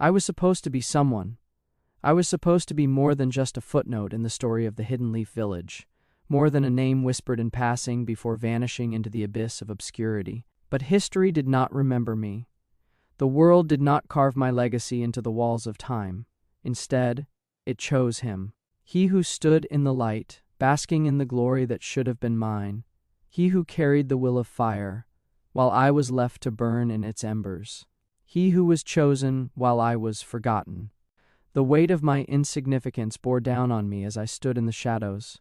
I was supposed to be someone. I was supposed to be more than just a footnote in the story of the Hidden Leaf Village, more than a name whispered in passing before vanishing into the abyss of obscurity. But history did not remember me. The world did not carve my legacy into the walls of time. Instead, it chose him. He who stood in the light, basking in the glory that should have been mine. He who carried the will of fire, while I was left to burn in its embers. He who was chosen while I was forgotten. The weight of my insignificance bore down on me as I stood in the shadows,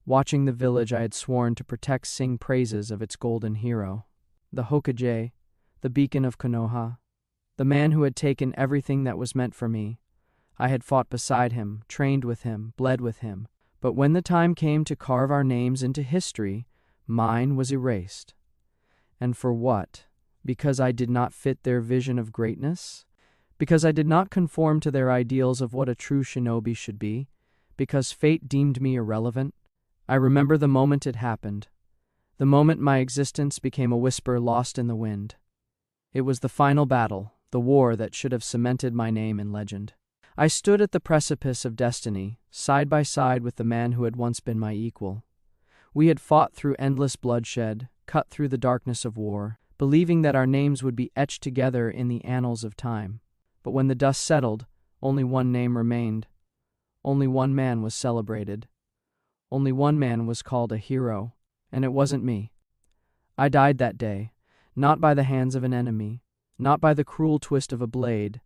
watching the village I had sworn to protect sing praises of its golden hero. The Hokage, the beacon of Konoha, the man who had taken everything that was meant for me. I had fought beside him, trained with him, bled with him. But when the time came to carve our names into history, mine was erased. And for what? Because I did not fit their vision of greatness? Because I did not conform to their ideals of what a true shinobi should be? Because fate deemed me irrelevant? I remember the moment it happened. The moment my existence became a whisper lost in the wind. It was the final battle, the war that should have cemented my name in legend. I stood at the precipice of destiny, side by side with the man who had once been my equal. We had fought through endless bloodshed, cut through the darkness of war, believing that our names would be etched together in the annals of time. But when the dust settled, only one name remained. Only one man was celebrated. Only one man was called a hero, and it wasn't me. I died that day, not by the hands of an enemy, not by the cruel twist of a blade,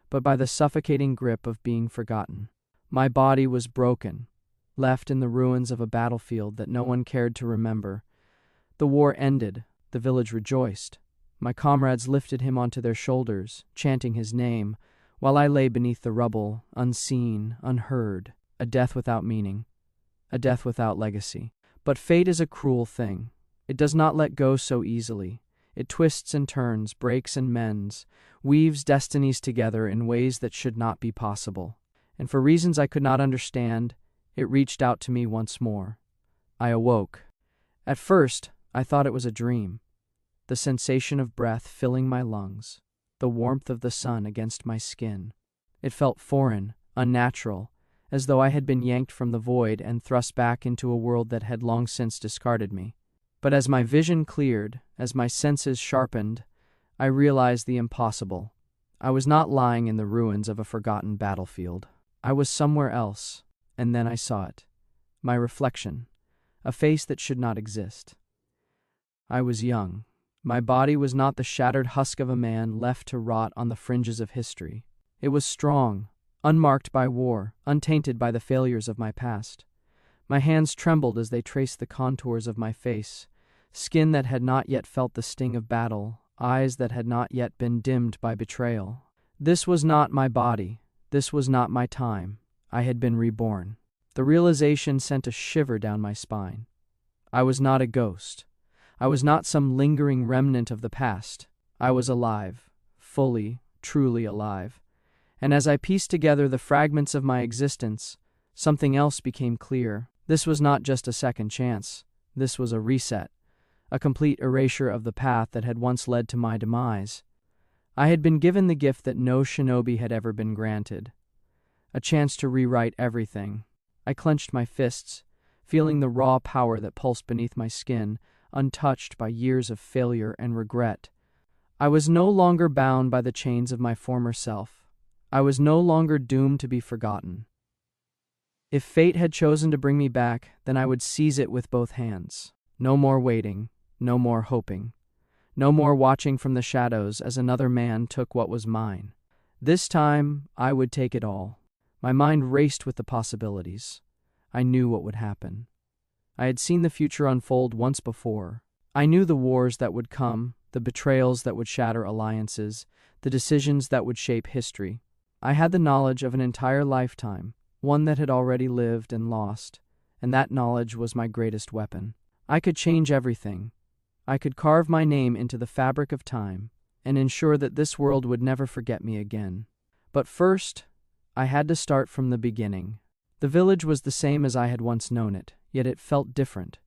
but by the suffocating grip of being forgotten. My body was broken, left in the ruins of a battlefield that no one cared to remember. The war ended, the village rejoiced. My comrades lifted him onto their shoulders, chanting his name, while I lay beneath the rubble, unseen, unheard, a death without meaning, a death without legacy. But fate is a cruel thing. It does not let go so easily. It twists and turns, breaks and mends, weaves destinies together in ways that should not be possible. And for reasons I could not understand, it reached out to me once more. I awoke. At first, I thought it was a dream. The sensation of breath filling my lungs, the warmth of the sun against my skin. It felt foreign, unnatural, as though I had been yanked from the void and thrust back into a world that had long since discarded me. But as my vision cleared, as my senses sharpened, I realized the impossible. I was not lying in the ruins of a forgotten battlefield. I was somewhere else, and then I saw it. My reflection, a face that should not exist. I was young. My body was not the shattered husk of a man left to rot on the fringes of history. It was strong, unmarked by war, untainted by the failures of my past. My hands trembled as they traced the contours of my face, skin that had not yet felt the sting of battle, eyes that had not yet been dimmed by betrayal. This was not my body. This was not my time. I had been reborn. The realization sent a shiver down my spine. I was not a ghost. I was not some lingering remnant of the past. I was alive, fully, truly alive. And as I pieced together the fragments of my existence, something else became clear. This was not just a second chance. This was a reset, a complete erasure of the path that had once led to my demise. I had been given the gift that no shinobi had ever been granted, a chance to rewrite everything. I clenched my fists, feeling the raw power that pulsed beneath my skin, untouched by years of failure and regret. I was no longer bound by the chains of my former self. I was no longer doomed to be forgotten. If fate had chosen to bring me back, then I would seize it with both hands. No more waiting, no more hoping, no more watching from the shadows as another man took what was mine. This time, I would take it all. My mind raced with the possibilities. I knew what would happen. I had seen the future unfold once before. I knew the wars that would come, the betrayals that would shatter alliances, the decisions that would shape history. I had the knowledge of an entire lifetime, one that had already lived and lost, and that knowledge was my greatest weapon. I could change everything. I could carve my name into the fabric of time and ensure that this world would never forget me again. But first, I had to start from the beginning. The village was the same as I had once known it, yet it felt different.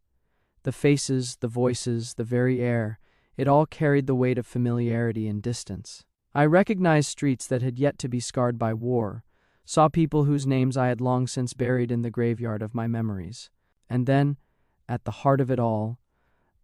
The faces, the voices, the very air, it all carried the weight of familiarity and distance. I recognized streets that had yet to be scarred by war, saw people whose names I had long since buried in the graveyard of my memories. And then, at the heart of it all,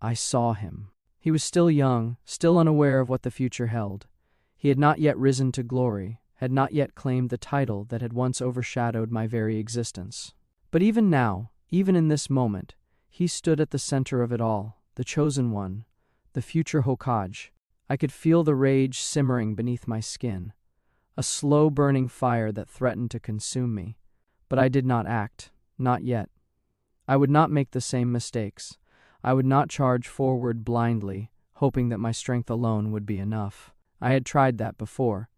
I saw him. He was still young, still unaware of what the future held. He had not yet risen to glory, had not yet claimed the title that had once overshadowed my very existence. But even now, even in this moment, he stood at the center of it all, the chosen one, the future Hokage. I could feel the rage simmering beneath my skin, a slow-burning fire that threatened to consume me. But I did not act, not yet. I would not make the same mistakes. I would not charge forward blindly, hoping that my strength alone would be enough. I had tried that before,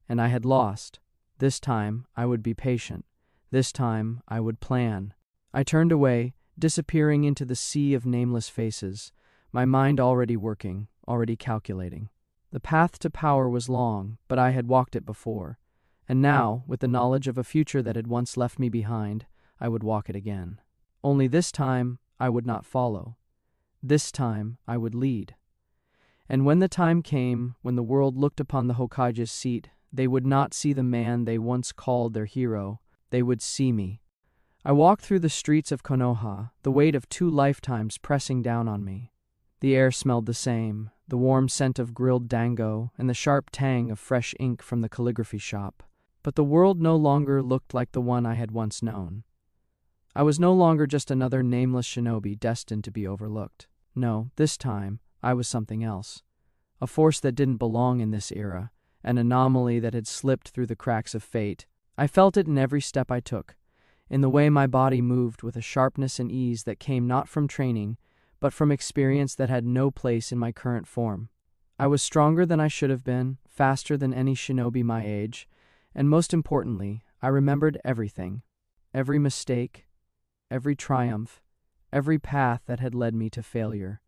and I had lost. This time, I would be patient. This time, I would plan. I turned away, disappearing into the sea of nameless faces, my mind already working, already calculating. The path to power was long, but I had walked it before, and now, with the knowledge of a future that had once left me behind, I would walk it again. Only this time, I would not follow. This time, I would lead. And when the time came, when the world looked upon the Hokage's seat, they would not see the man they once called their hero. They would see me. I walked through the streets of Konoha, the weight of 2 lifetimes pressing down on me. The air smelled the same, the warm scent of grilled dango and the sharp tang of fresh ink from the calligraphy shop. But the world no longer looked like the one I had once known. I was no longer just another nameless shinobi destined to be overlooked. No, this time, I was something else. A force that didn't belong in this era, an anomaly that had slipped through the cracks of fate. I felt it in every step I took, in the way my body moved with a sharpness and ease that came not from training, but from experience that had no place in my current form. I was stronger than I should have been, faster than any shinobi my age, and most importantly, I remembered everything. Every mistake, every triumph, every path that had led me to failure.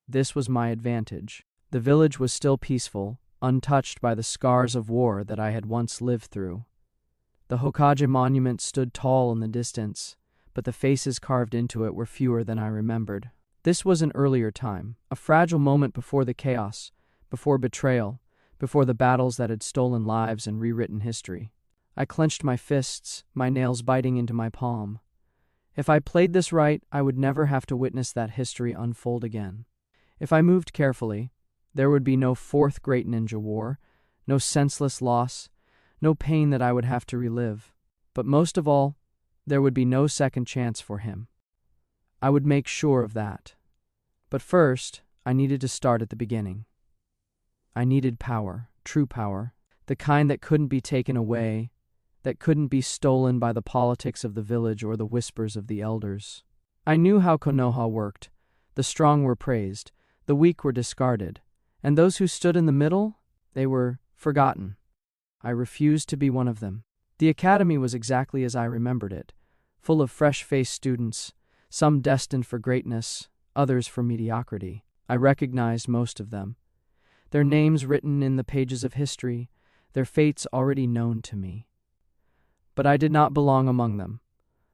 This was my advantage. The village was still peaceful, untouched by the scars of war that I had once lived through. The Hokage monument stood tall in the distance, but the faces carved into it were fewer than I remembered. This was an earlier time, a fragile moment before the chaos, before betrayal, before the battles that had stolen lives and rewritten history. I clenched my fists, my nails biting into my palm. If I played this right, I would never have to witness that history unfold again. If I moved carefully, there would be no 4th Great Ninja War, no senseless loss, no pain that I would have to relive. But most of all, there would be no second chance for him. I would make sure of that. But first, I needed to start at the beginning. I needed power, true power, the kind that couldn't be taken away, that couldn't be stolen by the politics of the village or the whispers of the elders. I knew how Konoha worked. The strong were praised, the weak were discarded, and those who stood in the middle, they were forgotten. I refused to be one of them. The academy was exactly as I remembered it, full of fresh-faced students, some destined for greatness, others for mediocrity. I recognized most of them. Their names written in the pages of history, their fates already known to me. But I did not belong among them.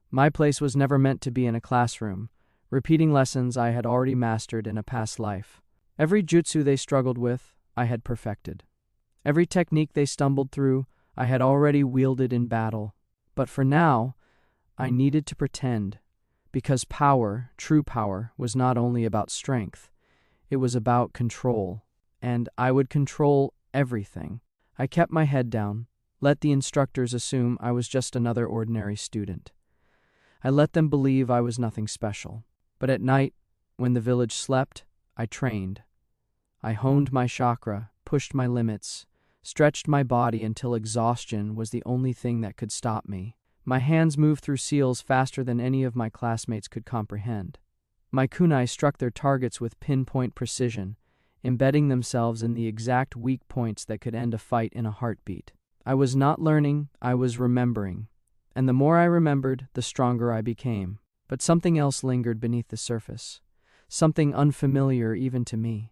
My place was never meant to be in a classroom, repeating lessons I had already mastered in a past life. Every jutsu they struggled with, I had perfected. Every technique they stumbled through, I had already wielded in battle. But for now, I needed to pretend, because power, true power, was not only about strength, it was about control, and I would control everything. I kept my head down, let the instructors assume I was just another ordinary student. I let them believe I was nothing special. But at night, when the village slept, I trained. I honed my chakra, pushed my limits, stretched my body until exhaustion was the only thing that could stop me. My hands moved through seals faster than any of my classmates could comprehend. My kunai struck their targets with pinpoint precision, embedding themselves in the exact weak points that could end a fight in a heartbeat. I was not learning, I was remembering. And the more I remembered, the stronger I became. But something else lingered beneath the surface, something unfamiliar even to me.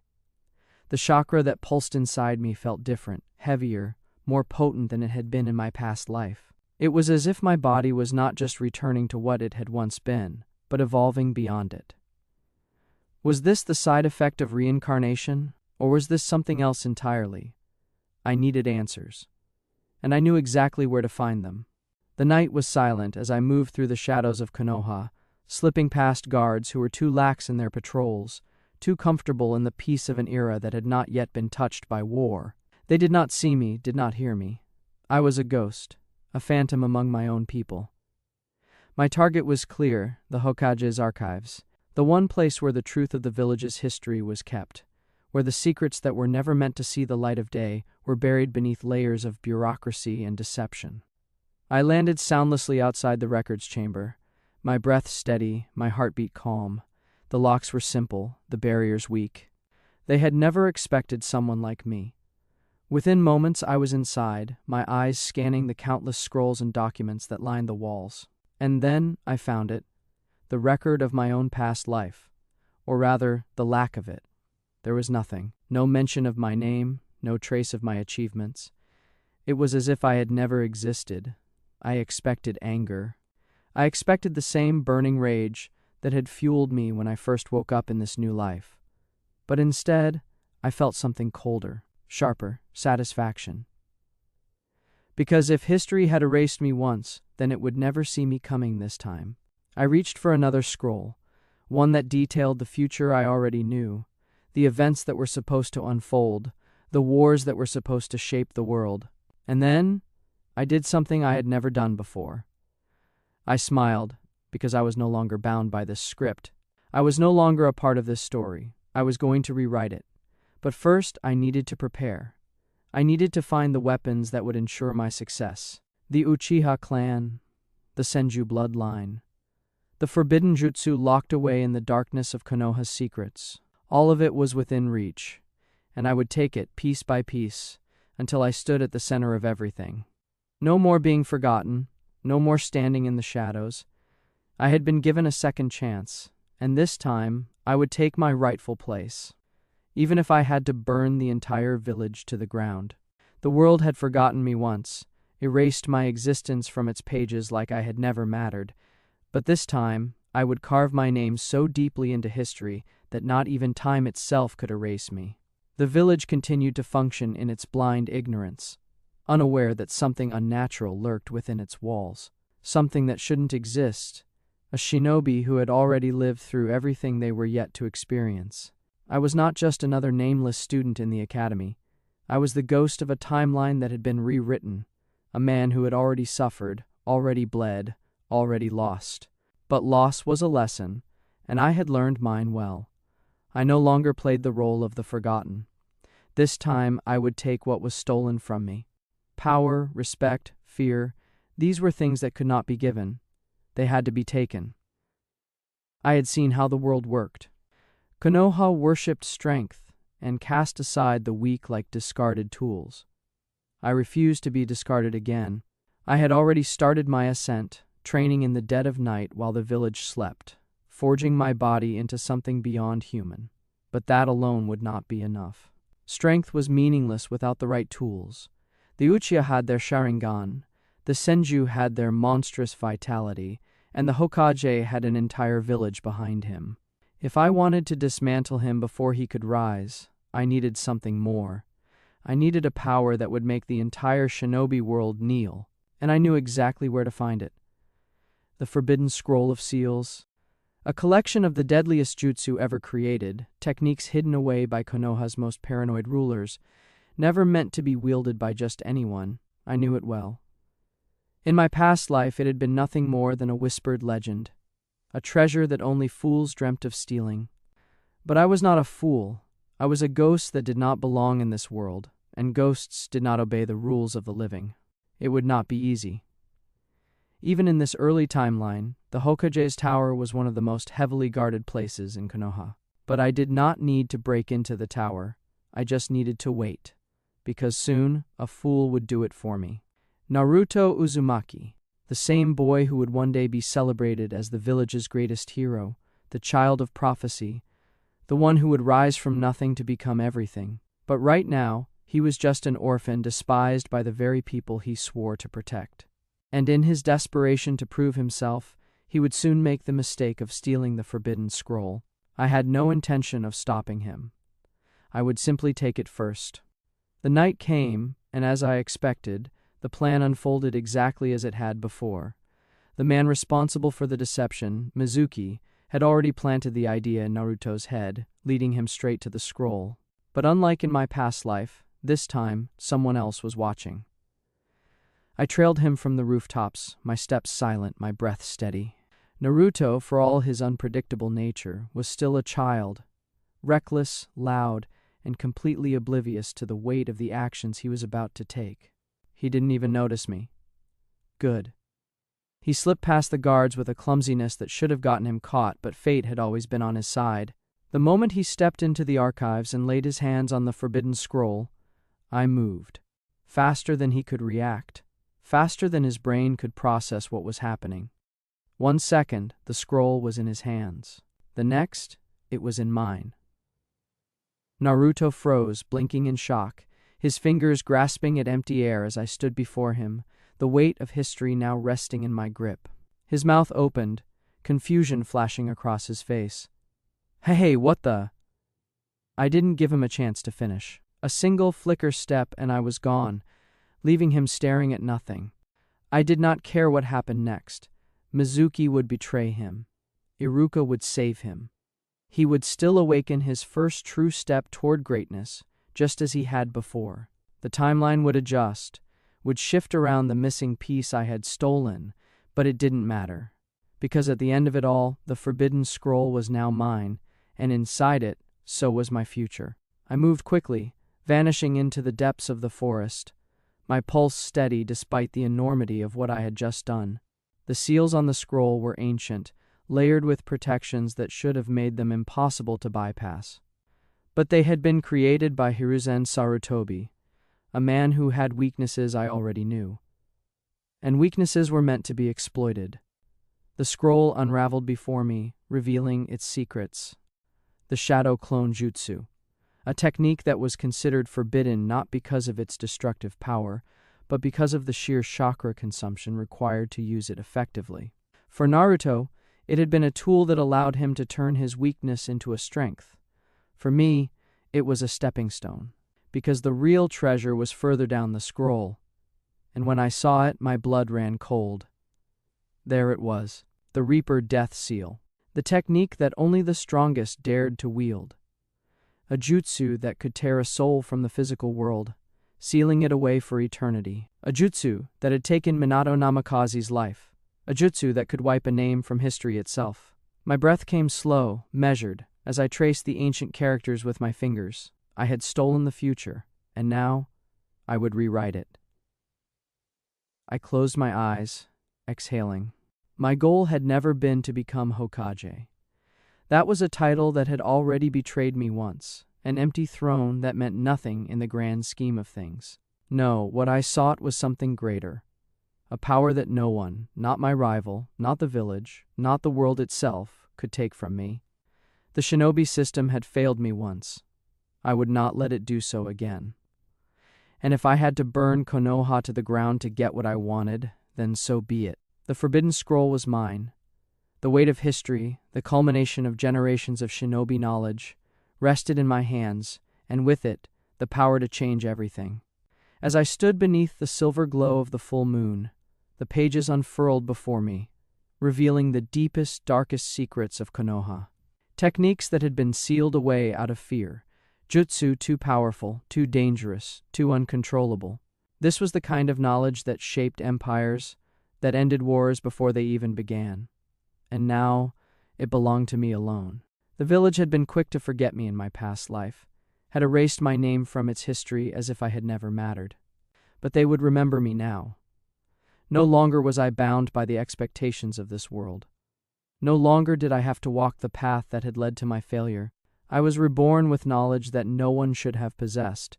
The chakra that pulsed inside me felt different, heavier, more potent than it had been in my past life. It was as if my body was not just returning to what it had once been, but evolving beyond it. Was this the side effect of reincarnation, or was this something else entirely? I needed answers. And I knew exactly where to find them. The night was silent as I moved through the shadows of Konoha, slipping past guards who were too lax in their patrols, too comfortable in the peace of an era that had not yet been touched by war. They did not see me, did not hear me. I was a ghost, a phantom among my own people. My target was clear, the Hokage's archives, the one place where the truth of the village's history was kept, where the secrets that were never meant to see the light of day were buried beneath layers of bureaucracy and deception. I landed soundlessly outside the records chamber, my breath steady, my heartbeat calm. The locks were simple, the barriers weak. They had never expected someone like me. Within moments I was inside, my eyes scanning the countless scrolls and documents that lined the walls. And then I found it, the record of my own past life, or rather, the lack of it. There was nothing, no mention of my name, no trace of my achievements. It was as if I had never existed. I expected anger. I expected the same burning rage that had fueled me when I first woke up in this new life. But instead, I felt something colder, sharper, satisfaction. Because if history had erased me once, then it would never see me coming this time. I reached for another scroll, one that detailed the future I already knew, the events that were supposed to unfold, the wars that were supposed to shape the world. And then, I did something I had never done before. I smiled, because I was no longer bound by this script. I was no longer a part of this story. I was going to rewrite it. But first, I needed to prepare. I needed to find the weapons that would ensure my success. The Uchiha clan, the Senju bloodline, the forbidden jutsu locked away in the darkness of Konoha's secrets. All of it was within reach, and I would take it piece by piece until I stood at the center of everything. No more being forgotten, no more standing in the shadows. I had been given a second chance, and this time I would take my rightful place, even if I had to burn the entire village to the ground. The world had forgotten me once, erased my existence from its pages like I had never mattered, but this time I would carve my name so deeply into history that not even time itself could erase me. The village continued to function in its blind ignorance, unaware that something unnatural lurked within its walls, something that shouldn't exist, a shinobi who had already lived through everything they were yet to experience. I was not just another nameless student in the academy. I was the ghost of a timeline that had been rewritten, a man who had already suffered, already bled, already lost. But loss was a lesson, and I had learned mine well. I no longer played the role of the forgotten. This time I would take what was stolen from me. Power, respect, fear, these were things that could not be given. They had to be taken. I had seen how the world worked. Konoha worshipped strength and cast aside the weak like discarded tools. I refused to be discarded again. I had already started my ascent, training in the dead of night while the village slept, forging my body into something beyond human. But that alone would not be enough. Strength was meaningless without the right tools. The Uchiha had their Sharingan, the Senju had their monstrous vitality, and the Hokage had an entire village behind him. If I wanted to dismantle him before he could rise, I needed something more. I needed a power that would make the entire shinobi world kneel, and I knew exactly where to find it. The Forbidden Scroll of Seals, a collection of the deadliest jutsu ever created, techniques hidden away by Konoha's most paranoid rulers, never meant to be wielded by just anyone. I knew it well. In my past life, it had been nothing more than a whispered legend, a treasure that only fools dreamt of stealing. But I was not a fool. I was a ghost that did not belong in this world, and ghosts did not obey the rules of the living. It would not be easy. Even in this early timeline, the Hokage's tower was one of the most heavily guarded places in Konoha. But I did not need to break into the tower. I just needed to wait, because soon a fool would do it for me. Naruto Uzumaki, the same boy who would one day be celebrated as the village's greatest hero, the child of prophecy, the one who would rise from nothing to become everything. But right now, he was just an orphan despised by the very people he swore to protect. And in his desperation to prove himself, he would soon make the mistake of stealing the Forbidden Scroll. I had no intention of stopping him. I would simply take it first. The night came, and as I expected, the plan unfolded exactly as it had before. The man responsible for the deception, Mizuki, had already planted the idea in Naruto's head, leading him straight to the scroll. But unlike in my past life, this time someone else was watching. I trailed him from the rooftops, my steps silent, my breath steady. Naruto, for all his unpredictable nature, was still a child, reckless, loud, and completely oblivious to the weight of the actions he was about to take. He didn't even notice me. Good. He slipped past the guards with a clumsiness that should have gotten him caught, but fate had always been on his side. The moment he stepped into the archives and laid his hands on the forbidden scroll, I moved. Faster than he could react. Faster than his brain could process what was happening. 1 second, the scroll was in his hands. The next, it was in mine. Naruto froze, blinking in shock, his fingers grasping at empty air as I stood before him, the weight of history now resting in my grip. His mouth opened, confusion flashing across his face. Hey, what the? I didn't give him a chance to finish. A single flicker step and I was gone, leaving him staring at nothing. I did not care what happened next. Mizuki would betray him. Iruka would save him. He would still awaken his first true step toward greatness, just as he had before. The timeline would adjust, would shift around the missing piece I had stolen, but it didn't matter. Because at the end of it all, the forbidden scroll was now mine, and inside it, so was my future. I moved quickly, vanishing into the depths of the forest, my pulse steady despite the enormity of what I had just done. The seals on the scroll were ancient, layered with protections that should have made them impossible to bypass. But they had been created by Hiruzen Sarutobi, a man who had weaknesses I already knew. And weaknesses were meant to be exploited. The scroll unraveled before me, revealing its secrets. The Shadow Clone Jutsu, a technique that was considered forbidden not because of its destructive power, but because of the sheer chakra consumption required to use it effectively. For Naruto, it had been a tool that allowed him to turn his weakness into a strength. For me, it was a stepping stone, because the real treasure was further down the scroll, and when I saw it, my blood ran cold. There it was, the Reaper Death Seal, the technique that only the strongest dared to wield. A jutsu that could tear a soul from the physical world, sealing it away for eternity. A jutsu that had taken Minato Namikaze's life. A jutsu that could wipe a name from history itself. My breath came slow, measured, as I traced the ancient characters with my fingers. I had stolen the future, and now I would rewrite it. I closed my eyes, exhaling. My goal had never been to become Hokage. That was a title that had already betrayed me once, an empty throne that meant nothing in the grand scheme of things. No, what I sought was something greater. A power that no one, not my rival, not the village, not the world itself, could take from me. The Shinobi system had failed me once. I would not let it do so again. And if I had to burn Konoha to the ground to get what I wanted, then so be it. The Forbidden Scroll was mine. The weight of history, the culmination of generations of shinobi knowledge, rested in my hands, and with it, the power to change everything. As I stood beneath the silver glow of the full moon, the pages unfurled before me, revealing the deepest, darkest secrets of Konoha. Techniques that had been sealed away out of fear. Jutsu too powerful, too dangerous, too uncontrollable. This was the kind of knowledge that shaped empires, that ended wars before they even began. And now, it belonged to me alone. The village had been quick to forget me in my past life, had erased my name from its history as if I had never mattered. But they would remember me now. No longer was I bound by the expectations of this world. No longer did I have to walk the path that had led to my failure. I was reborn with knowledge that no one should have possessed,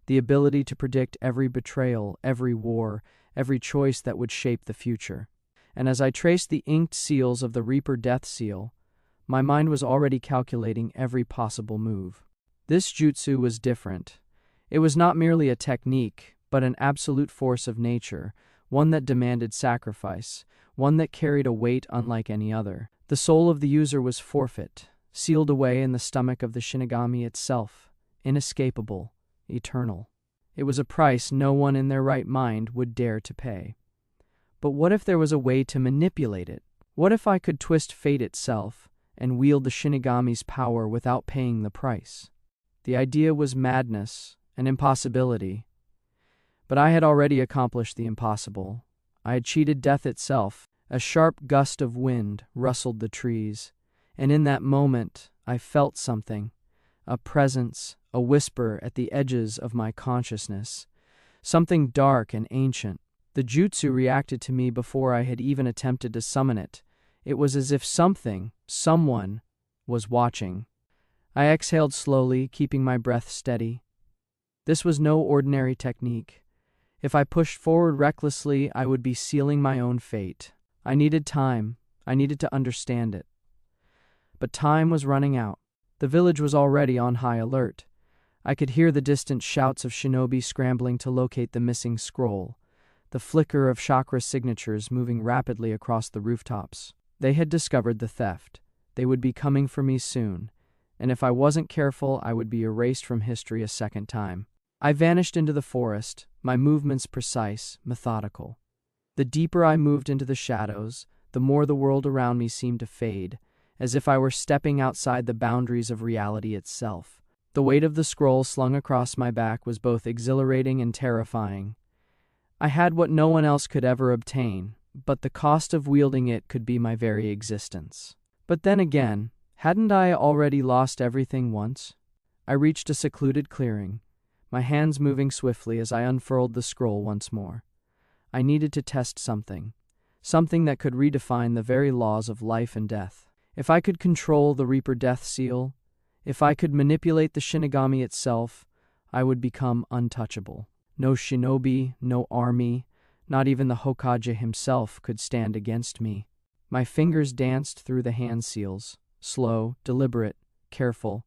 the ability to predict every betrayal, every war, every choice that would shape the future. And as I traced the inked seals of the Reaper Death Seal, my mind was already calculating every possible move. This jutsu was different. It was not merely a technique, but an absolute force of nature, one that demanded sacrifice, one that carried a weight unlike any other. The soul of the user was forfeit, sealed away in the stomach of the Shinigami itself, inescapable, eternal. It was a price no one in their right mind would dare to pay. But what if there was a way to manipulate it? What if I could twist fate itself and wield the Shinigami's power without paying the price? The idea was madness, an impossibility. But I had already accomplished the impossible. I had cheated death itself. A sharp gust of wind rustled the trees, and in that moment I felt something, a presence, a whisper at the edges of my consciousness, something dark and ancient. The jutsu reacted to me before I had even attempted to summon it. It was as if someone, was watching. I exhaled slowly, keeping my breath steady. This was no ordinary technique. If I pushed forward recklessly, I would be sealing my own fate. I needed time. I needed to understand it. But time was running out. The village was already on high alert. I could hear the distant shouts of shinobi scrambling to locate the missing scroll, the flicker of chakra signatures moving rapidly across the rooftops. They had discovered the theft. They would be coming for me soon, and if I wasn't careful, I would be erased from history a second time. I vanished into the forest, my movements precise, methodical. The deeper I moved into the shadows, the more the world around me seemed to fade, as if I were stepping outside the boundaries of reality itself. The weight of the scroll slung across my back was both exhilarating and terrifying. I had what no one else could ever obtain, but the cost of wielding it could be my very existence. But then again, hadn't I already lost everything once? I reached a secluded clearing, my hands moving swiftly as I unfurled the scroll once more. I needed to test something that could redefine the very laws of life and death. If I could control the Reaper Death Seal, if I could manipulate the Shinigami itself, I would become untouchable. No shinobi, no army, not even the Hokage himself could stand against me. My fingers danced through the hand seals, slow, deliberate, careful.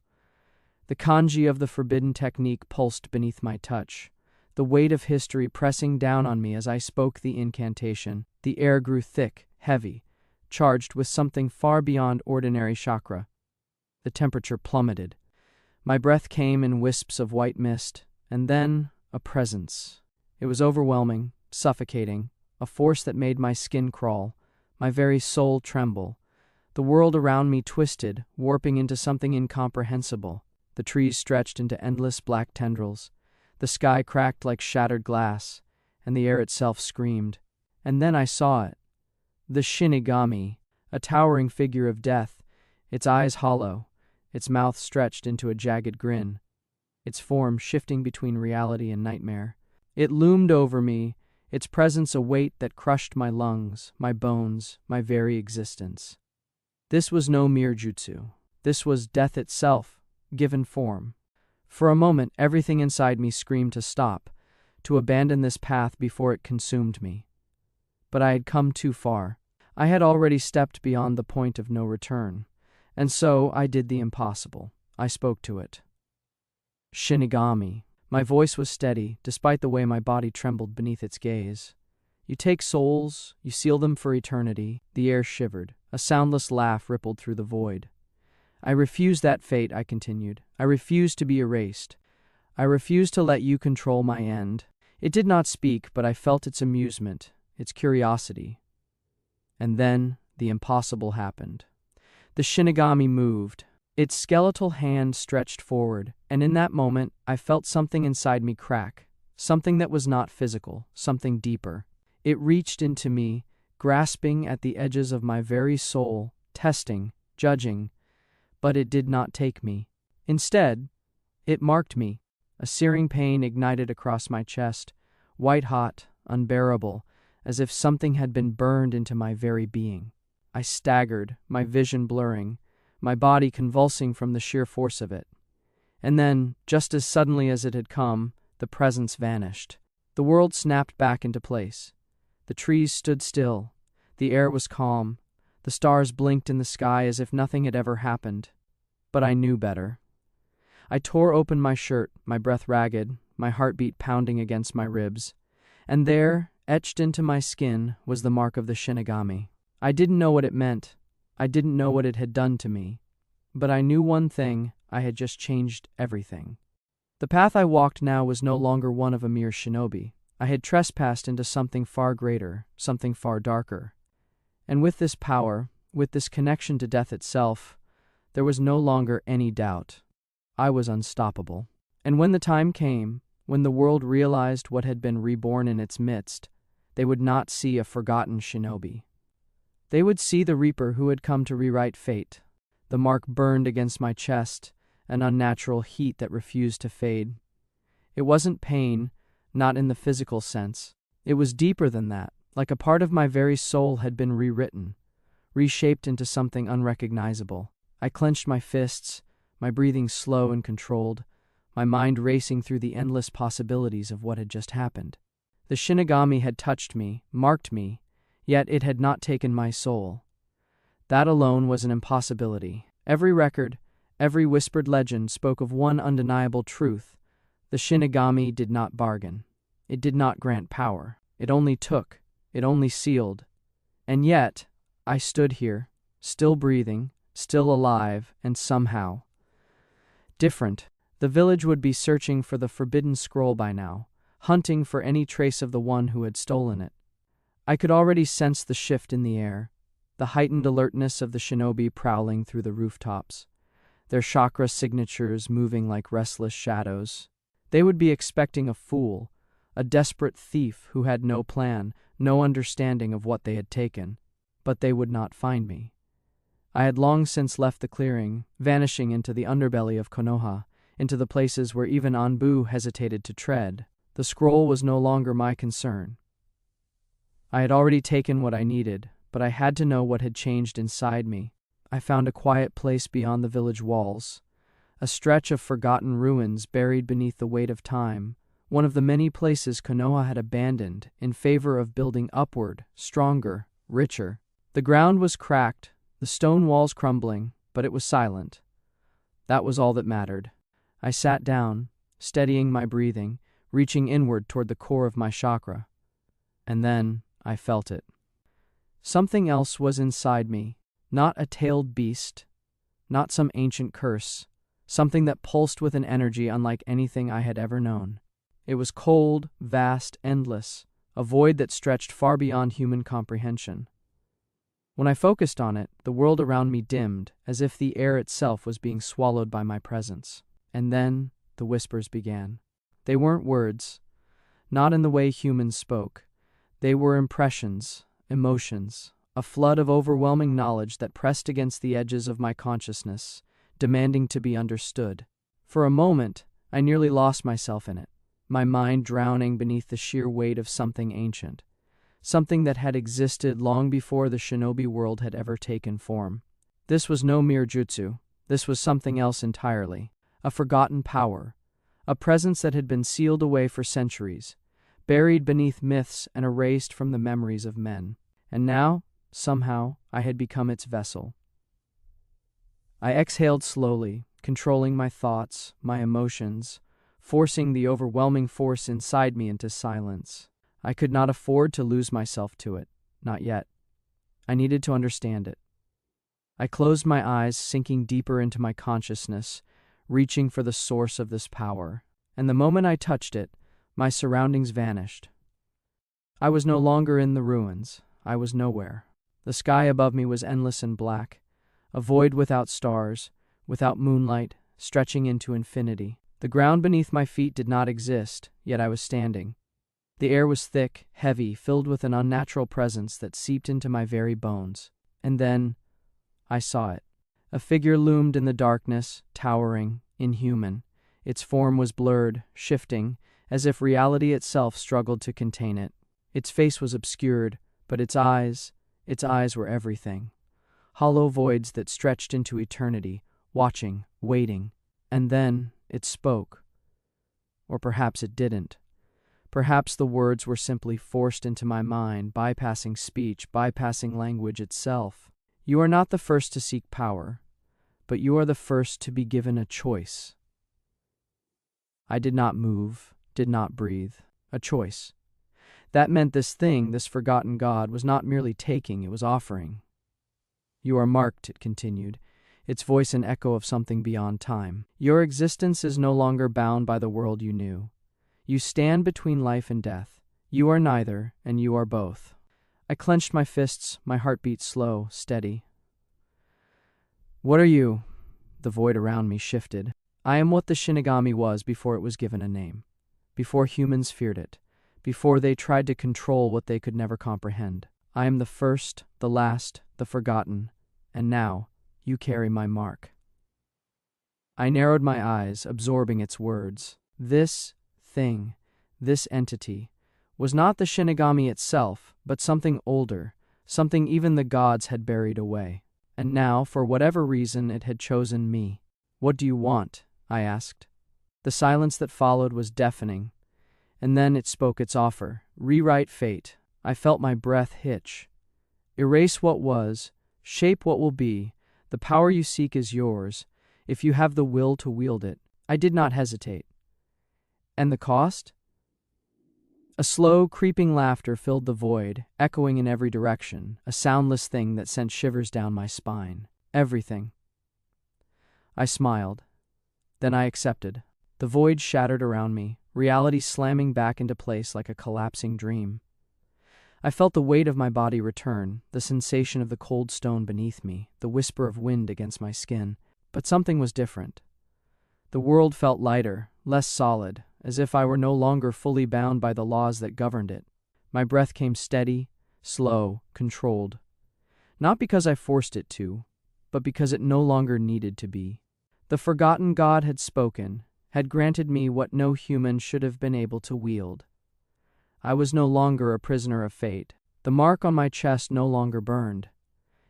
The kanji of the forbidden technique pulsed beneath my touch, the weight of history pressing down on me as I spoke the incantation. The air grew thick, heavy, charged with something far beyond ordinary chakra. The temperature plummeted. My breath came in wisps of white mist, and then a presence. It was overwhelming, suffocating, a force that made my skin crawl, my very soul tremble. The world around me twisted, warping into something incomprehensible. The trees stretched into endless black tendrils. The sky cracked like shattered glass, and the air itself screamed. And then I saw it. The Shinigami, a towering figure of death, its eyes hollow, its mouth stretched into a jagged grin, its form shifting between reality and nightmare. It loomed over me, its presence a weight that crushed my lungs, my bones, my very existence. This was no mere jutsu. This was death itself, given form. For a moment, everything inside me screamed to stop, to abandon this path before it consumed me. But I had come too far. I had already stepped beyond the point of no return, and so I did the impossible. I spoke to it. Shinigami. My voice was steady, despite the way my body trembled beneath its gaze. You take souls, you seal them for eternity. The air shivered. A soundless laugh rippled through the void. I refuse that fate, I continued. I refuse to be erased. I refuse to let you control my end. It did not speak, but I felt its amusement, its curiosity. And then the impossible happened. The Shinigami moved. Its skeletal hand stretched forward, and in that moment I felt something inside me crack, something that was not physical, something deeper. It reached into me, grasping at the edges of my very soul, testing, judging, but it did not take me. Instead, it marked me. A searing pain ignited across my chest, white-hot, unbearable, as if something had been burned into my very being. I staggered, my vision blurring, my body convulsing from the sheer force of it. And then, just as suddenly as it had come, the presence vanished. The world snapped back into place. The trees stood still. The air was calm. The stars blinked in the sky as if nothing had ever happened. But I knew better. I tore open my shirt, my breath ragged, my heartbeat pounding against my ribs. And there, etched into my skin, was the mark of the Shinigami. I didn't know what it meant. I didn't know what it had done to me. But I knew one thing: I had just changed everything. The path I walked now was no longer one of a mere shinobi. I had trespassed into something far greater, something far darker. And with this power, with this connection to death itself, there was no longer any doubt. I was unstoppable. And when the time came, when the world realized what had been reborn in its midst, they would not see a forgotten shinobi. They would see the reaper who had come to rewrite fate. The mark burned against my chest, an unnatural heat that refused to fade. It wasn't pain, not in the physical sense. It was deeper than that, like a part of my very soul had been rewritten, reshaped into something unrecognizable. I clenched my fists, my breathing slow and controlled, my mind racing through the endless possibilities of what had just happened. The Shinigami had touched me, marked me, yet it had not taken my soul. That alone was an impossibility. Every record, every whispered legend spoke of one undeniable truth. The Shinigami did not bargain. It did not grant power. It only took. It only sealed. And yet, I stood here, still breathing, still alive, and somehow different. The village would be searching for the forbidden scroll by now, hunting for any trace of the one who had stolen it. I could already sense the shift in the air, the heightened alertness of the shinobi prowling through the rooftops, their chakra signatures moving like restless shadows. They would be expecting a fool, a desperate thief who had no plan, no understanding of what they had taken. But they would not find me. I had long since left the clearing, vanishing into the underbelly of Konoha, into the places where even Anbu hesitated to tread. The scroll was no longer my concern. I had already taken what I needed, but I had to know what had changed inside me. I found a quiet place beyond the village walls, a stretch of forgotten ruins buried beneath the weight of time, one of the many places Konoha had abandoned in favor of building upward, stronger, richer. The ground was cracked, the stone walls crumbling, but it was silent. That was all that mattered. I sat down, steadying my breathing, reaching inward toward the core of my chakra. And then I felt it. Something else was inside me, not a tailed beast, not some ancient curse, something that pulsed with an energy unlike anything I had ever known. It was cold, vast, endless, a void that stretched far beyond human comprehension. When I focused on it, the world around me dimmed, as if the air itself was being swallowed by my presence. And then the whispers began. They weren't words, not in the way humans spoke. They were impressions, emotions, a flood of overwhelming knowledge that pressed against the edges of my consciousness, demanding to be understood. For a moment, I nearly lost myself in it, my mind drowning beneath the sheer weight of something ancient. Something that had existed long before the shinobi world had ever taken form. This was no mere jutsu. This was something else entirely. A forgotten power. A presence that had been sealed away for centuries, buried beneath myths and erased from the memories of men. And now, somehow, I had become its vessel. I exhaled slowly, controlling my thoughts, my emotions, forcing the overwhelming force inside me into silence. I could not afford to lose myself to it, not yet. I needed to understand it. I closed my eyes, sinking deeper into my consciousness, reaching for the source of this power. And the moment I touched it, my surroundings vanished. I was no longer in the ruins. I was nowhere. The sky above me was endless and black, a void without stars, without moonlight, stretching into infinity. The ground beneath my feet did not exist, yet I was standing. The air was thick, heavy, filled with an unnatural presence that seeped into my very bones. And then I saw it. A figure loomed in the darkness, towering, inhuman. Its form was blurred, shifting, as if reality itself struggled to contain it. Its face was obscured, but its eyes were everything. Hollow voids that stretched into eternity, watching, waiting. And then it spoke. Or perhaps it didn't. Perhaps the words were simply forced into my mind, bypassing speech, bypassing language itself. You are not the first to seek power, but you are the first to be given a choice. I did not move, did not breathe. A choice. That meant this thing, this forgotten god, was not merely taking, it was offering. You are marked, it continued. its voice an echo of something beyond time. Your existence is no longer bound by the world you knew. You stand between life and death. You are neither, and you are both. I clenched my fists, my heartbeat slow, steady. What are you? The void around me shifted. I am what the Shinigami was before it was given a name, before humans feared it, before they tried to control what they could never comprehend. I am the first, the last, the forgotten, and now you carry my mark. I narrowed my eyes, absorbing its words. This thing, this entity, was not the Shinigami itself, but something older, something even the gods had buried away. And now, for whatever reason, it had chosen me. What do you want? I asked. The silence that followed was deafening, and then it spoke its offer. Rewrite fate. I felt my breath hitch. Erase what was, shape what will be. The power you seek is yours, if you have the will to wield it. I did not hesitate. And the cost? A slow, creeping laughter filled the void, echoing in every direction, a soundless thing that sent shivers down my spine. Everything. I smiled. Then I accepted. The void shattered around me, reality slamming back into place like a collapsing dream. I felt the weight of my body return, the sensation of the cold stone beneath me, the whisper of wind against my skin. But something was different. The world felt lighter, less solid, as if I were no longer fully bound by the laws that governed it. My breath came steady, slow, controlled. Not because I forced it to, but because it no longer needed to be. The forgotten God had spoken, had granted me what no human should have been able to wield. I was no longer a prisoner of fate. The mark on my chest no longer burned.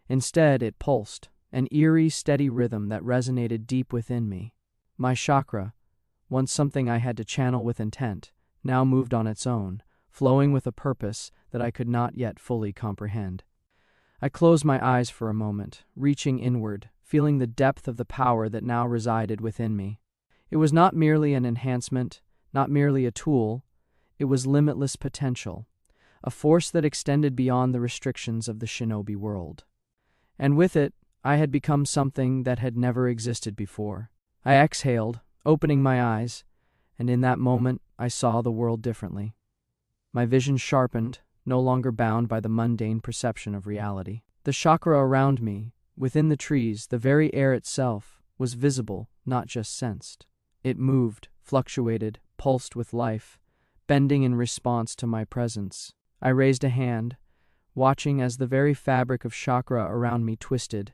Instead, it pulsed, an eerie, steady rhythm that resonated deep within me. My chakra, once something I had to channel with intent, now moved on its own, flowing with a purpose that I could not yet fully comprehend. I closed my eyes for a moment, reaching inward, feeling the depth of the power that now resided within me. It was not merely an enhancement, not merely a tool. It was limitless potential, a force that extended beyond the restrictions of the shinobi world. And with it, I had become something that had never existed before. I exhaled, opening my eyes, and in that moment I saw the world differently. My vision sharpened, no longer bound by the mundane perception of reality. The chakra around me, within the trees, the very air itself, was visible, not just sensed. It moved, fluctuated, pulsed with life, bending in response to my presence. I raised a hand, watching as the very fabric of chakra around me twisted,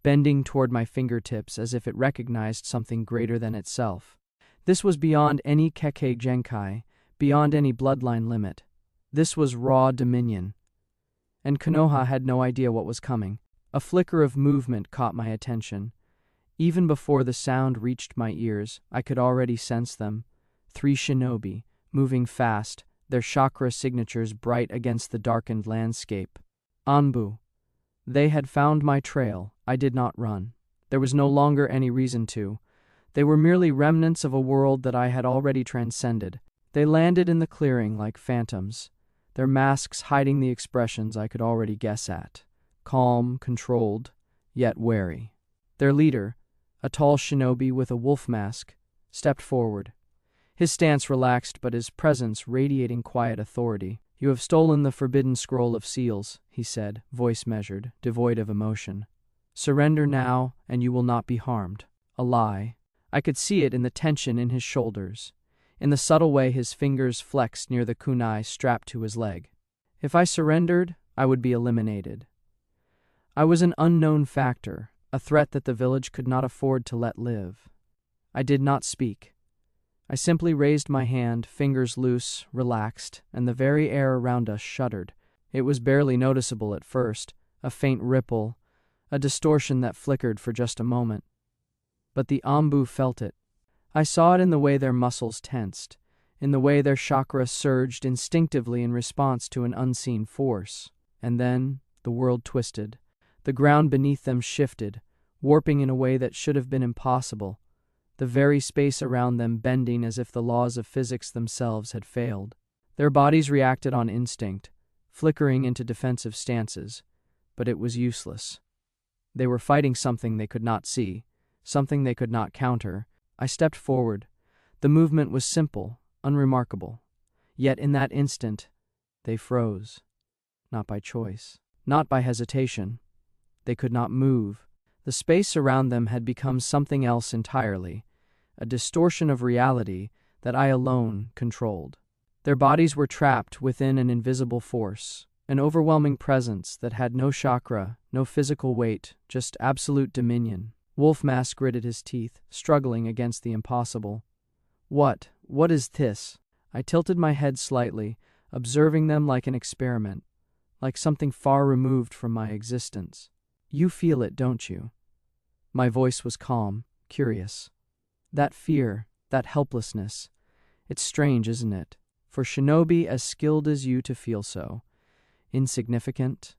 bending toward my fingertips as if it recognized something greater than itself. This was beyond any Kekkei Genkai, beyond any bloodline limit. This was raw dominion. And Konoha had no idea what was coming. A flicker of movement caught my attention. Even before the sound reached my ears, I could already sense them. 3 shinobi, moving fast, their chakra signatures bright against the darkened landscape. Anbu. They had found my trail. I did not run. There was no longer any reason to. They were merely remnants of a world that I had already transcended. They landed in the clearing like phantoms, their masks hiding the expressions I could already guess at. Calm, controlled, yet wary. Their leader, a tall shinobi with a wolf mask, stepped forward. His stance relaxed, but his presence radiating quiet authority. "You have stolen the forbidden scroll of seals," he said, voice measured, devoid of emotion. "Surrender now, and you will not be harmed." A lie. I could see it in the tension in his shoulders, in the subtle way his fingers flexed near the kunai strapped to his leg. If I surrendered, I would be eliminated. I was an unknown factor, a threat that the village could not afford to let live. I did not speak. I simply raised my hand, fingers loose, relaxed, and the very air around us shuddered. It was barely noticeable at first, a faint ripple, a distortion that flickered for just a moment. But the Anbu felt it. I saw it in the way their muscles tensed, in the way their chakra surged instinctively in response to an unseen force. And then the world twisted. The ground beneath them shifted, warping in a way that should have been impossible, the very space around them bending as if the laws of physics themselves had failed. Their bodies reacted on instinct, flickering into defensive stances, but it was useless. They were fighting something they could not see, something they could not counter. I stepped forward. The movement was simple, unremarkable. Yet in that instant, they froze. Not by choice, not by hesitation. They could not move. The space around them had become something else entirely, a distortion of reality that I alone controlled. Their bodies were trapped within an invisible force, an overwhelming presence that had no chakra, no physical weight, just absolute dominion. Wolfmask gritted his teeth, struggling against the impossible. What is this? I tilted my head slightly, observing them like an experiment, like something far removed from my existence. You feel it, don't you? My voice was calm, curious. That fear, that helplessness. It's strange, isn't it? For shinobi as skilled as you to feel so. Insignificant.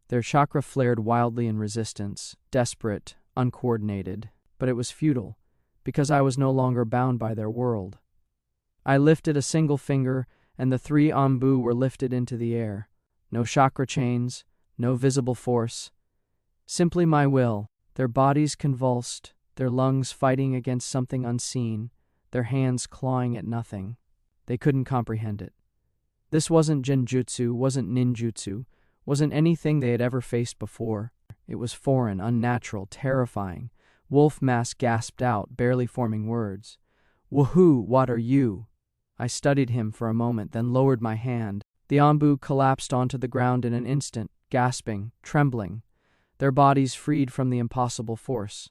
Their chakra flared wildly in resistance, desperate, uncoordinated. But it was futile, because I was no longer bound by their world. I lifted a single finger, and the 3 Anbu were lifted into the air. No chakra chains, no visible force. Simply my will, their bodies convulsed, their lungs fighting against something unseen, their hands clawing at nothing. They couldn't comprehend it. This wasn't genjutsu, wasn't ninjutsu, wasn't anything they had ever faced before. It was foreign, unnatural, terrifying. Wolfmask gasped out, barely forming words. Woohoo, what are you? I studied him for a moment, then lowered my hand. The Anbu collapsed onto the ground in an instant, gasping, trembling, their bodies freed from the impossible force.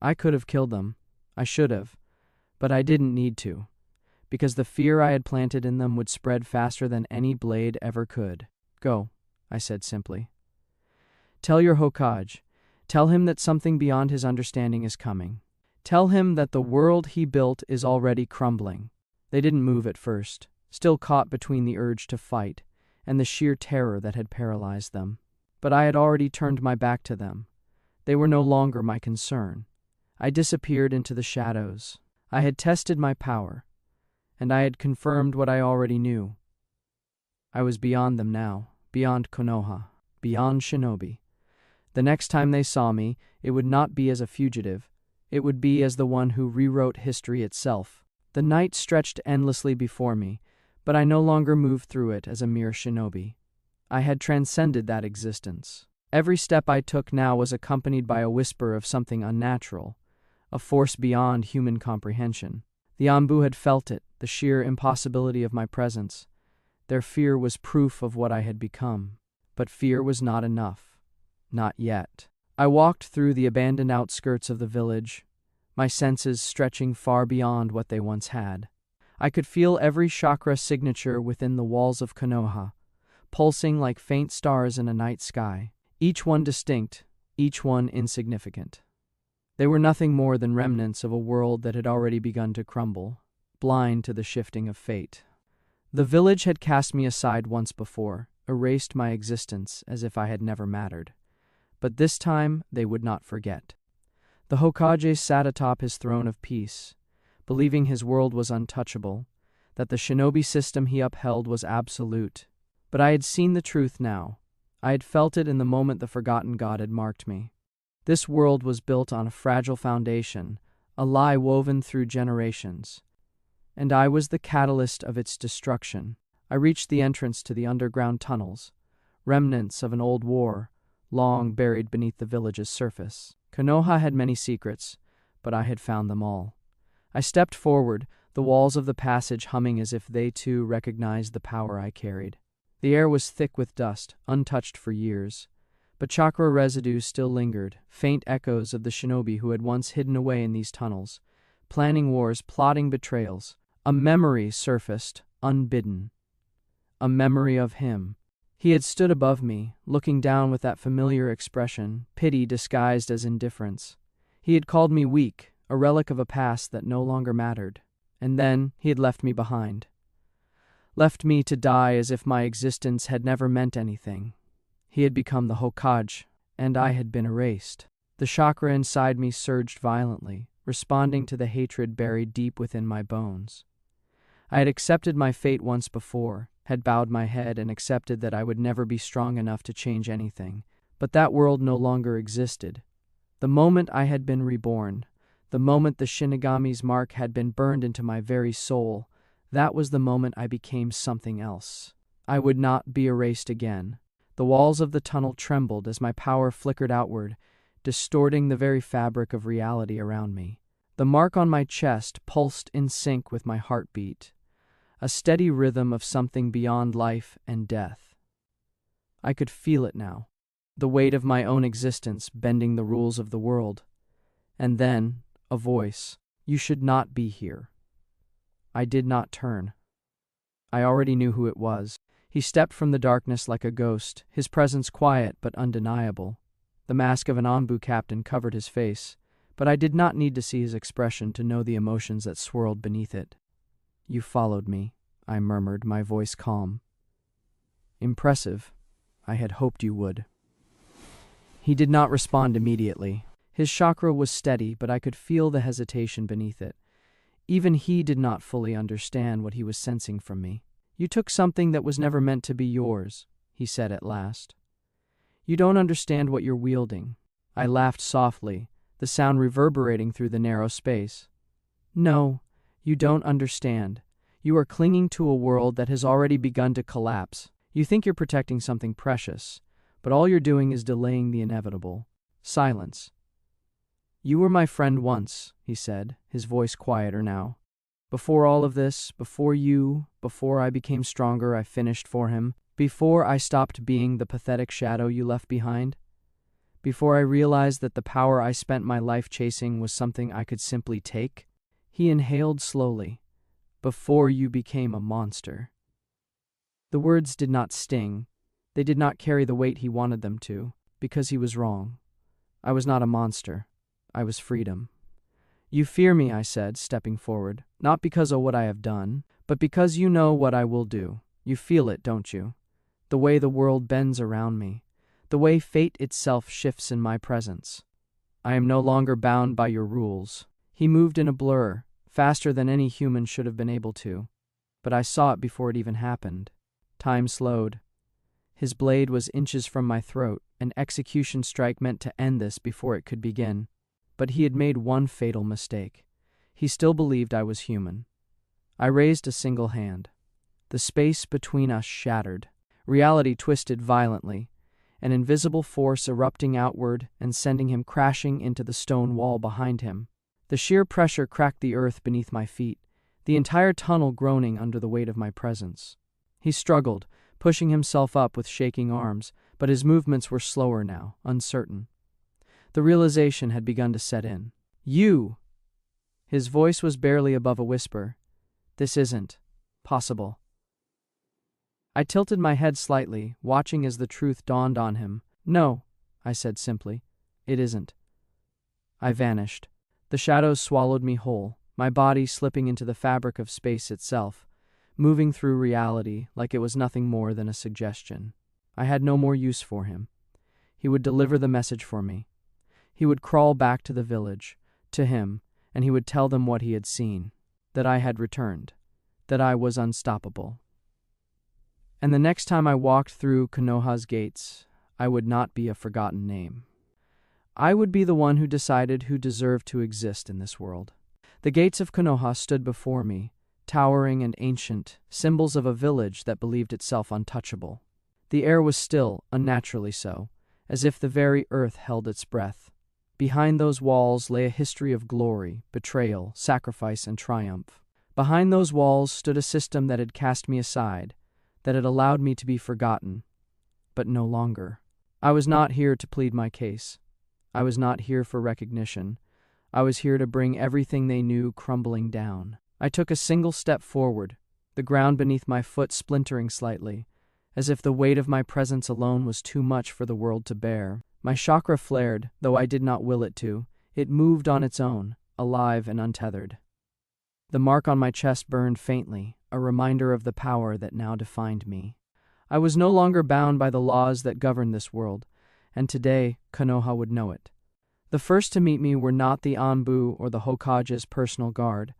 I could have killed them. I should have. But I didn't need to, because the fear I had planted in them would spread faster than any blade ever could. Go, I said simply. Tell your Hokage. Tell him that something beyond his understanding is coming. Tell him that the world he built is already crumbling. They didn't move at first, still caught between the urge to fight and the sheer terror that had paralyzed them. But I had already turned my back to them. They were no longer my concern. I disappeared into the shadows. I had tested my power, and I had confirmed what I already knew. I was beyond them now, beyond Konoha, beyond Shinobi. The next time they saw me, it would not be as a fugitive. It would be as the one who rewrote history itself. The night stretched endlessly before me, but I no longer moved through it as a mere shinobi. I had transcended that existence. Every step I took now was accompanied by a whisper of something unnatural, a force beyond human comprehension. The Anbu had felt it, the sheer impossibility of my presence. Their fear was proof of what I had become. But fear was not enough. Not yet. I walked through the abandoned outskirts of the village, my senses stretching far beyond what they once had. I could feel every chakra signature within the walls of Konoha, pulsing like faint stars in a night sky, each one distinct, each one insignificant. They were nothing more than remnants of a world that had already begun to crumble, blind to the shifting of fate. The village had cast me aside once before, erased my existence as if I had never mattered. But this time they would not forget. The Hokage sat atop his throne of peace, believing his world was untouchable, that the shinobi system he upheld was absolute. But I had seen the truth now. I had felt it in the moment the forgotten god had marked me. This world was built on a fragile foundation, a lie woven through generations. And I was the catalyst of its destruction. I reached the entrance to the underground tunnels, remnants of an old war, long buried beneath the village's surface. Konoha had many secrets, but I had found them all. I stepped forward, the walls of the passage humming as if they too recognized the power I carried. The air was thick with dust, untouched for years, but chakra residue still lingered, faint echoes of the shinobi who had once hidden away in these tunnels, planning wars, plotting betrayals. A memory surfaced, unbidden. A memory of him. He had stood above me, looking down with that familiar expression, pity disguised as indifference. He had called me weak, a relic of a past that no longer mattered. And then he had left me behind. Left me to die as if my existence had never meant anything. He had become the Hokage, and I had been erased. The chakra inside me surged violently, responding to the hatred buried deep within my bones. I had accepted my fate once before, had bowed my head and accepted that I would never be strong enough to change anything. But that world no longer existed. The moment I had been reborn, the moment the Shinigami's mark had been burned into my very soul, that was the moment I became something else. I would not be erased again. The walls of the tunnel trembled as my power flickered outward, distorting the very fabric of reality around me. The mark on my chest pulsed in sync with my heartbeat, a steady rhythm of something beyond life and death. I could feel it now, the weight of my own existence bending the rules of the world. And then, a voice, "You should not be here." I did not turn. I already knew who it was. He stepped from the darkness like a ghost, his presence quiet but undeniable. The mask of an Anbu captain covered his face, but I did not need to see his expression to know the emotions that swirled beneath it. "You followed me," I murmured, my voice calm. "Impressive. I had hoped you would." He did not respond immediately. His chakra was steady, but I could feel the hesitation beneath it. Even he did not fully understand what he was sensing from me. "You took something that was never meant to be yours," he said at last. "You don't understand what you're wielding." I laughed softly, the sound reverberating through the narrow space. "No, you don't understand. You are clinging to a world that has already begun to collapse. You think you're protecting something precious, but all you're doing is delaying the inevitable." Silence. "You were my friend once," he said, his voice quieter now. "Before all of this, before I became stronger, I finished for him. Before I stopped being the pathetic shadow you left behind. Before I realized that the power I spent my life chasing was something I could simply take." He inhaled slowly. "Before you became a monster." The words did not sting. They did not carry the weight he wanted them to, because he was wrong. I was not a monster. I was freedom. "You fear me," I said, stepping forward, "not because of what I have done, but because you know what I will do. You feel it, don't you? The way the world bends around me, the way fate itself shifts in my presence. I am no longer bound by your rules." He moved in a blur, faster than any human should have been able to, but I saw it before it even happened. Time slowed. His blade was inches from my throat, an execution strike meant to end this before it could begin. But he had made one fatal mistake. He still believed I was human. I raised a single hand. The space between us shattered. Reality twisted violently, an invisible force erupting outward and sending him crashing into the stone wall behind him. The sheer pressure cracked the earth beneath my feet, the entire tunnel groaning under the weight of my presence. He struggled, pushing himself up with shaking arms, but his movements were slower now, uncertain. The realization had begun to set in. "You!" His voice was barely above a whisper. "This isn't possible." I tilted my head slightly, watching as the truth dawned on him. "No," I said simply. "It isn't." I vanished. The shadows swallowed me whole, my body slipping into the fabric of space itself, moving through reality like it was nothing more than a suggestion. I had no more use for him. He would deliver the message for me. He would crawl back to the village, to him, and he would tell them what he had seen, that I had returned, that I was unstoppable. And the next time I walked through Konoha's gates, I would not be a forgotten name. I would be the one who decided who deserved to exist in this world. The gates of Konoha stood before me, towering and ancient, symbols of a village that believed itself untouchable. The air was still, unnaturally so, as if the very earth held its breath. Behind those walls lay a history of glory, betrayal, sacrifice, and triumph. Behind those walls stood a system that had cast me aside, that had allowed me to be forgotten, but no longer. I was not here to plead my case. I was not here for recognition. I was here to bring everything they knew crumbling down. I took a single step forward, the ground beneath my foot splintering slightly, as if the weight of my presence alone was too much for the world to bear. My chakra flared, though I did not will it to. It moved on its own, alive and untethered. The mark on my chest burned faintly, a reminder of the power that now defined me. I was no longer bound by the laws that govern this world, and today Konoha would know it. The first to meet me were not the Anbu or the Hokage's personal guard.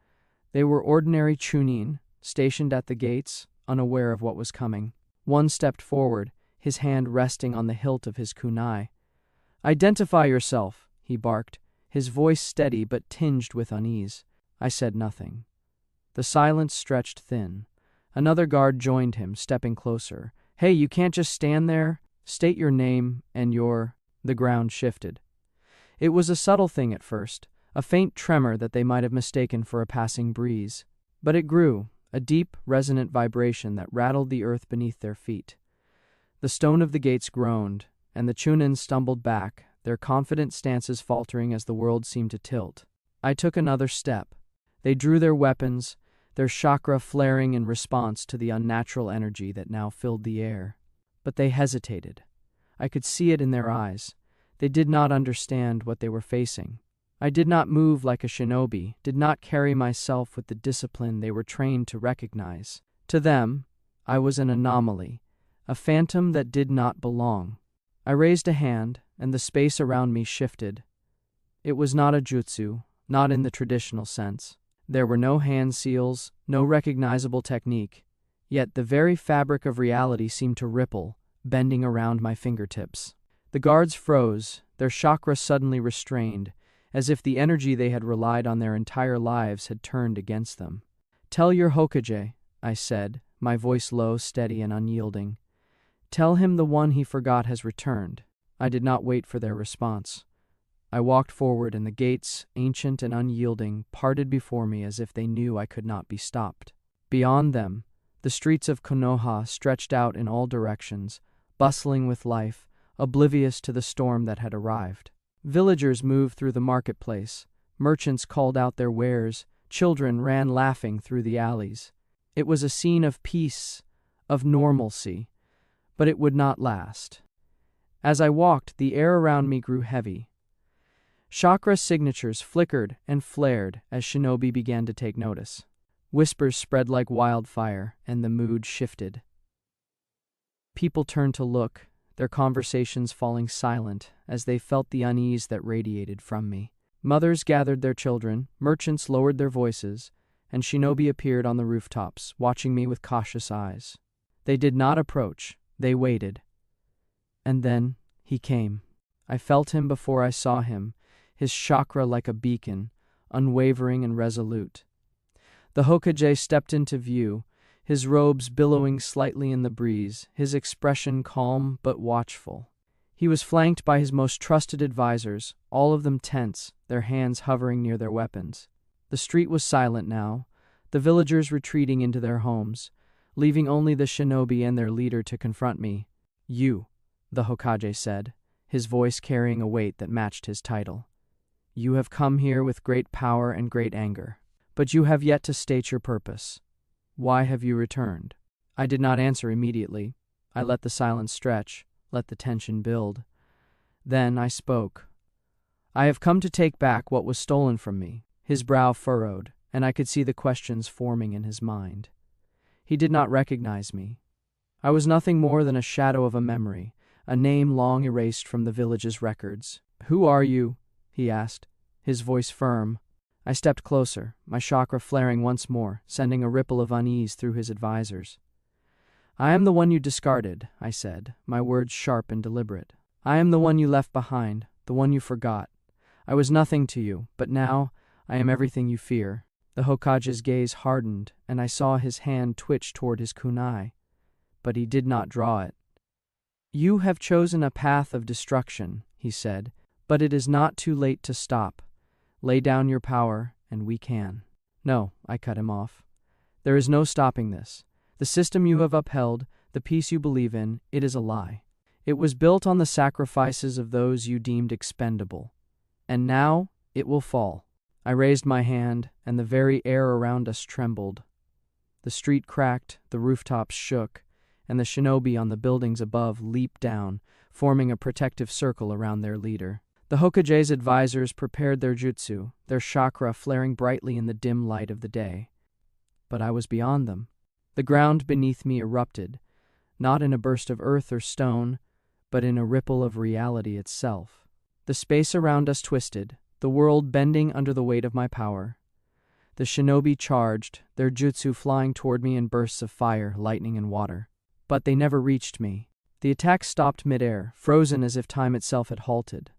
They were ordinary chunin, stationed at the gates, unaware of what was coming. One stepped forward, his hand resting on the hilt of his kunai. "Identify yourself," he barked, his voice steady but tinged with unease. I said nothing. The silence stretched thin. Another guard joined him, stepping closer. "Hey, you can't just stand there. State your name and your—" The ground shifted. It was a subtle thing at first, a faint tremor that they might have mistaken for a passing breeze. But it grew, a deep, resonant vibration that rattled the earth beneath their feet. The stone of the gates groaned, and the Chunin stumbled back, their confident stances faltering as the world seemed to tilt. I took another step. They drew their weapons, their chakra flaring in response to the unnatural energy that now filled the air. But they hesitated. I could see it in their eyes. They did not understand what they were facing. I did not move like a shinobi, did not carry myself with the discipline they were trained to recognize. To them, I was an anomaly, a phantom that did not belong. I raised a hand, and the space around me shifted. It was not a jutsu, not in the traditional sense. There were no hand seals, no recognizable technique, yet the very fabric of reality seemed to ripple, bending around my fingertips. The guards froze, their chakra suddenly restrained, as if the energy they had relied on their entire lives had turned against them. "Tell your Hokage," I said, my voice low, steady, and unyielding. "Tell him the one he forgot has returned." I did not wait for their response. I walked forward, and the gates, ancient and unyielding, parted before me as if they knew I could not be stopped. Beyond them, the streets of Konoha stretched out in all directions, bustling with life, oblivious to the storm that had arrived. Villagers moved through the marketplace, merchants called out their wares, children ran laughing through the alleys. It was a scene of peace, of normalcy, but it would not last. As I walked, the air around me grew heavy. Chakra signatures flickered and flared as Shinobi began to take notice. Whispers spread like wildfire, and the mood shifted. People turned to look, their conversations falling silent as they felt the unease that radiated from me. Mothers gathered their children, merchants lowered their voices, and Shinobi appeared on the rooftops, watching me with cautious eyes. They did not approach, they waited. And then he came. I felt him before I saw him, his chakra like a beacon, unwavering and resolute. The Hokage stepped into view, his robes billowing slightly in the breeze, his expression calm but watchful. He was flanked by his most trusted advisors, all of them tense, their hands hovering near their weapons. The street was silent now, the villagers retreating into their homes, leaving only the shinobi and their leader to confront me. "You," the Hokage said, his voice carrying a weight that matched his title. "You have come here with great power and great anger, but you have yet to state your purpose. Why have you returned?" I did not answer immediately. I let the silence stretch, let the tension build. Then I spoke. "I have come to take back what was stolen from me." His brow furrowed, and I could see the questions forming in his mind. He did not recognize me. I was nothing more than a shadow of a memory, a name long erased from the village's records. "Who are you?" he asked, his voice firm. I stepped closer, my chakra flaring once more, sending a ripple of unease through his advisors. "I am the one you discarded," I said, my words sharp and deliberate. "I am the one you left behind, the one you forgot. I was nothing to you, but now I am everything you fear." The Hokage's gaze hardened, and I saw his hand twitch toward his kunai, but he did not draw it. "You have chosen a path of destruction," he said, "but it is not too late to stop. Lay down your power, and we can." "No," I cut him off. "There is no stopping this. The system you have upheld, the peace you believe in, it is a lie. It was built on the sacrifices of those you deemed expendable. And now it will fall." I raised my hand, and the very air around us trembled. The street cracked, the rooftops shook, and the shinobi on the buildings above leaped down, forming a protective circle around their leader. The Hokage's advisors prepared their jutsu, their chakra flaring brightly in the dim light of the day. But I was beyond them. The ground beneath me erupted, not in a burst of earth or stone, but in a ripple of reality itself. The space around us twisted, the world bending under the weight of my power. The shinobi charged, their jutsu flying toward me in bursts of fire, lightning, and water. But they never reached me. The attack stopped midair, frozen as if time itself had halted.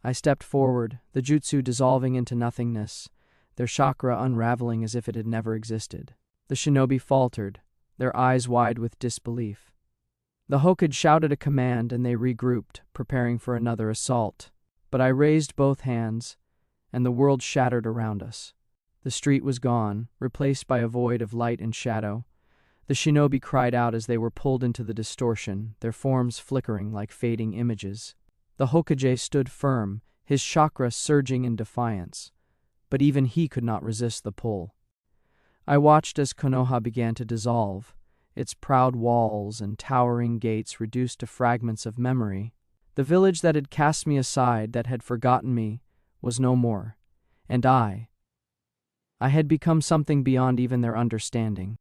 I stepped forward, the jutsu dissolving into nothingness, their chakra unraveling as if it had never existed. The shinobi faltered, their eyes wide with disbelief. The Hokage shouted a command and they regrouped, preparing for another assault. But I raised both hands, and the world shattered around us. The street was gone, replaced by a void of light and shadow. The shinobi cried out as they were pulled into the distortion, their forms flickering like fading images. The Hokage stood firm, his chakra surging in defiance, but even he could not resist the pull. I watched as Konoha began to dissolve, its proud walls and towering gates reduced to fragments of memory. The village that had cast me aside, that had forgotten me, was no more, and I had become something beyond even their understanding.